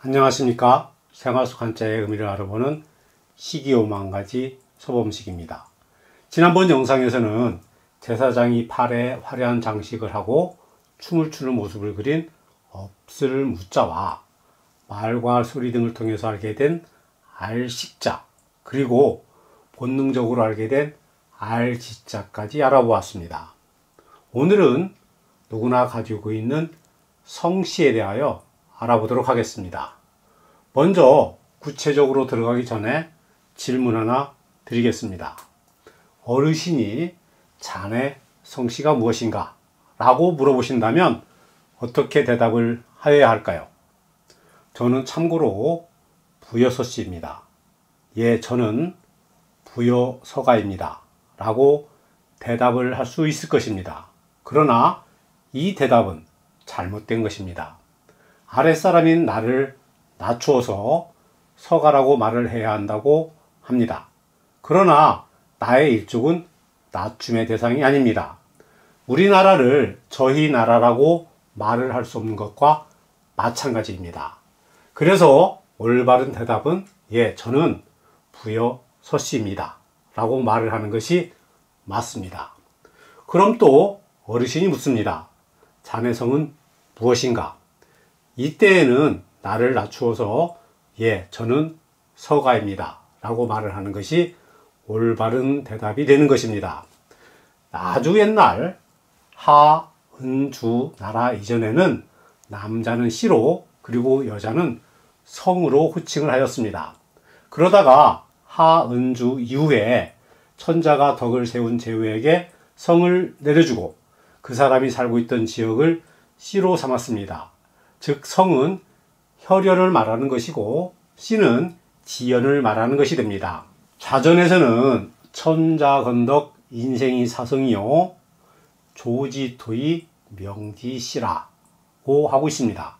안녕하십니까. 생활 속 한자의 의미를 알아보는 시기오만가지 서범식입니다. 지난번 영상에서는 제사장이 팔에 화려한 장식을 하고 춤을 추는 모습을 그린 업슬 무자와 말과 소리 등을 통해서 알게 된 알식자, 그리고 본능적으로 알게 된 알지자까지 알아보았습니다. 오늘은 누구나 가지고 있는 성씨에 대하여 알아보도록 하겠습니다. 먼저 구체적으로 들어가기 전에 질문 하나 드리겠습니다. 어르신이 자네 성씨가 무엇인가? 라고 물어보신다면 어떻게 대답을 하여야 할까요? 저는 참고로 부여서씨입니다. 예, 저는 부여서가입니다. 라고 대답을 할 수 있을 것입니다. 그러나 이 대답은 잘못된 것입니다. 아랫사람인 나를 낮추어서 서가라고 말을 해야 한다고 합니다. 그러나 나의 일족은 낮춤의 대상이 아닙니다. 우리나라를 저희 나라라고 말을 할 수 없는 것과 마찬가지입니다. 그래서 올바른 대답은 예, 저는 부여서씨입니다. 라고 말을 하는 것이 맞습니다. 그럼 또 어르신이 묻습니다. 자네 성은 무엇인가? 이때에는 나를 낮추어서 예, 저는 서가입니다. 라고 말을 하는 것이 올바른 대답이 되는 것입니다. 아주 옛날 하, 은, 주, 나라 이전에는 남자는 씨로 그리고 여자는 성으로 호칭을 하였습니다. 그러다가 하, 은, 주 이후에 천자가 덕을 세운 제후에게 성을 내려주고 그 사람이 살고 있던 지역을 씨로 삼았습니다. 즉 성은 혈연을 말하는 것이고 씨는 지연을 말하는 것이 됩니다. 자전에서는 천자건덕 인생이 사성이요 조지토이 명지씨라고 하고 있습니다.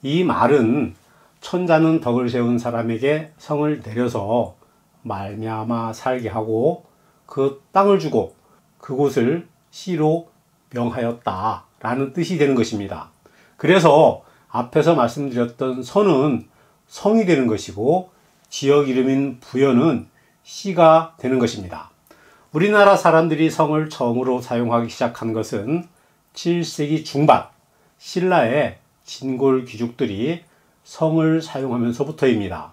이 말은 천자는 덕을 세운 사람에게 성을 내려서 말미암아 살게 하고 그 땅을 주고 그곳을 씨로 명하였다 라는 뜻이 되는 것입니다. 그래서 앞에서 말씀드렸던 서는 성이 되는 것이고 지역 이름인 부여는 씨가 되는 것입니다. 우리나라 사람들이 성을 처음으로 사용하기 시작한 것은 7세기 중반 신라의 진골 귀족들이 성을 사용하면서부터입니다.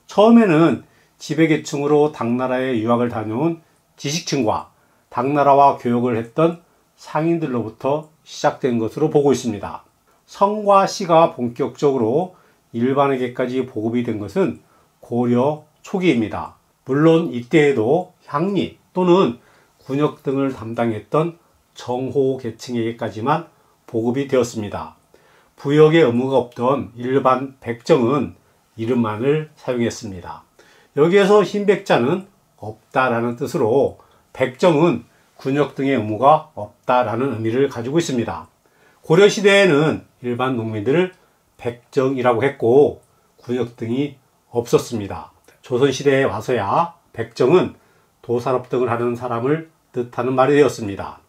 처음에는 지배계층으로 당나라에 유학을 다녀온 지식층과 당나라와 교역을 했던 상인들로부터 시작된 것으로 보고 있습니다. 성과 씨가 본격적으로 일반에게까지 보급이 된 것은 고려 초기입니다. 물론 이때에도 향리 또는 군역 등을 담당했던 정호 계층에게까지만 보급이 되었습니다. 부역의 의무가 없던 일반 백정은 이름만을 사용했습니다. 여기에서 흰백자는 없다라는 뜻으로 백정은 군역 등의 의무가 없다라는 의미를 가지고 있습니다. 고려시대에는 일반 농민들을 백정이라고 했고 군역 등이 없었습니다. 조선시대에 와서야 백정은 도산업 등을 하는 사람을 뜻하는 말이 되었습니다.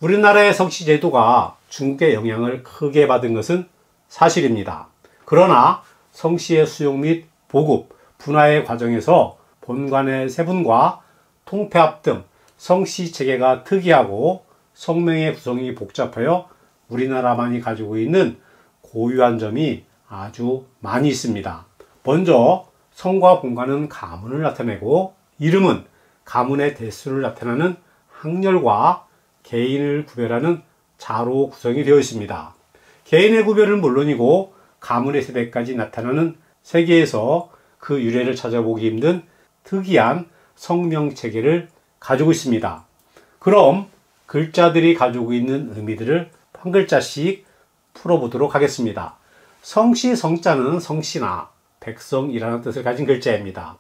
우리나라의 성씨 제도가 중국의 영향을 크게 받은 것은 사실입니다. 그러나 성씨의 수용 및 보급, 분화의 과정에서 본관의 세분과 통폐합 등 성씨 체계가 특이하고 성명의 구성이 복잡하여 우리나라만이 가지고 있는 고유한 점이 아주 많이 있습니다. 먼저 성과 본관은 가문을 나타내고 이름은 가문의 대수를 나타내는 학렬과 개인을 구별하는 자로 구성이 되어 있습니다. 개인의 구별은 물론이고 가문의 세대까지 나타나는 세계에서 그 유래를 찾아보기 힘든 특이한 성명 체계를 가지고 있습니다. 그럼 글자들이 가지고 있는 의미들을 한 글자씩 풀어보도록 하겠습니다. 성씨 성자는 성씨나 백성이라는 뜻을 가진 글자입니다.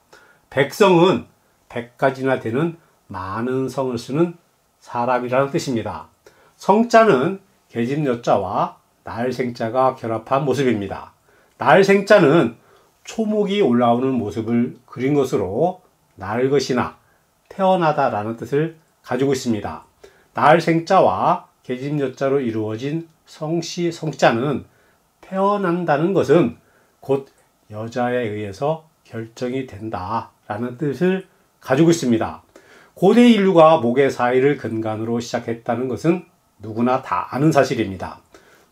백성은 100가지나 되는 많은 성을 쓰는 사람이라는 뜻입니다. 성자는 계집여자와 날생자가 결합한 모습입니다. 날생자는 초목이 올라오는 모습을 그린 것으로 날것이나 태어나다 라는 뜻을 가지고 있습니다. 날생자와 계집여자로 이루어진 성씨 성자는 태어난다는 것은 곧 여자에 의해서 결정이 된다라는 뜻을 가지고 있습니다. 고대 인류가 목의 사이를 근간으로 시작했다는 것은 누구나 다 아는 사실입니다.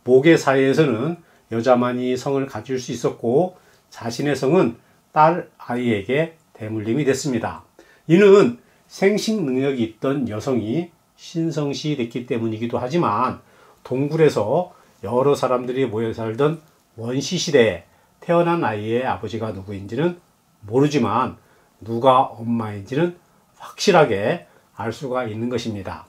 목의 사이에서는 여자만이 성을 가질 수 있었고 자신의 성은 딸 아이에게 대물림이 됐습니다. 이는 생식 능력이 있던 여성이 신성시 됐기 때문이기도 하지만 동굴에서 여러 사람들이 모여 살던 원시 시대에 태어난 아이의 아버지가 누구인지는 모르지만 누가 엄마인지는 확실하게 알 수가 있는 것입니다.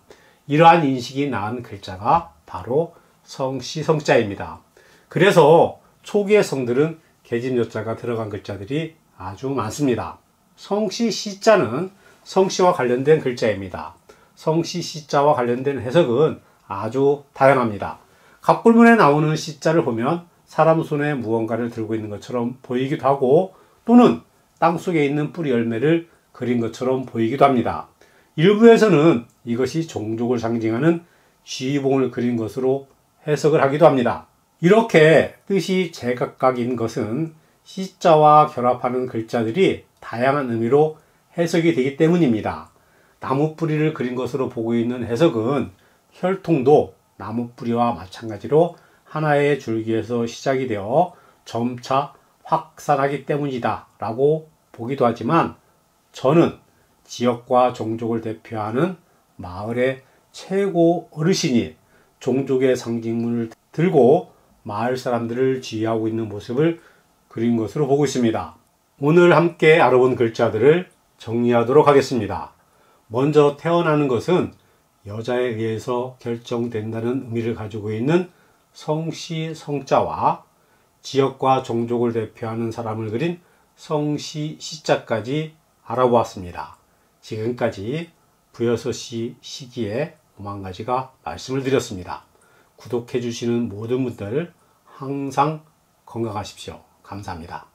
이러한 인식이 낳은 글자가 바로 성씨 성자입니다. 그래서 초기의 성들은 계집 여자가 들어간 글자들이 아주 많습니다. 성씨 시자는 성씨와 관련된 글자입니다. 성씨 시자와 관련된 해석은 아주 다양합니다. 갑불문에 나오는 시자를 보면 사람 손에 무언가를 들고 있는 것처럼 보이기도 하고 또는 땅속에 있는 뿌리 열매를 그린 것처럼 보이기도 합니다. 일부에서는 이것이 종족을 상징하는 쥐봉을 그린 것으로 해석을 하기도 합니다. 이렇게 뜻이 제각각인 것은 시자와 결합하는 글자들이 다양한 의미로 해석이 되기 때문입니다. 나무 뿌리를 그린 것으로 보고 있는 해석은 혈통도 나무 뿌리와 마찬가지로 하나의 줄기에서 시작이 되어 점차 확산하기 때문이다 라고 보기도 하지만 저는 지역과 종족을 대표하는 마을의 최고 어르신이 종족의 상징물을 들고 마을 사람들을 지휘하고 있는 모습을 그린 것으로 보고 있습니다. 오늘 함께 알아본 글자들을 정리하도록 하겠습니다. 먼저 태어나는 것은 여자에 의해서 결정된다는 의미를 가지고 있는 성씨 성자와 지역과 종족을 대표하는 사람을 그린 성씨 시자까지 알아보았습니다. 지금까지 부여서시 시기의 오만가지가 말씀을 드렸습니다. 구독해 주시는 모든 분들 항상 건강하십시오. 감사합니다.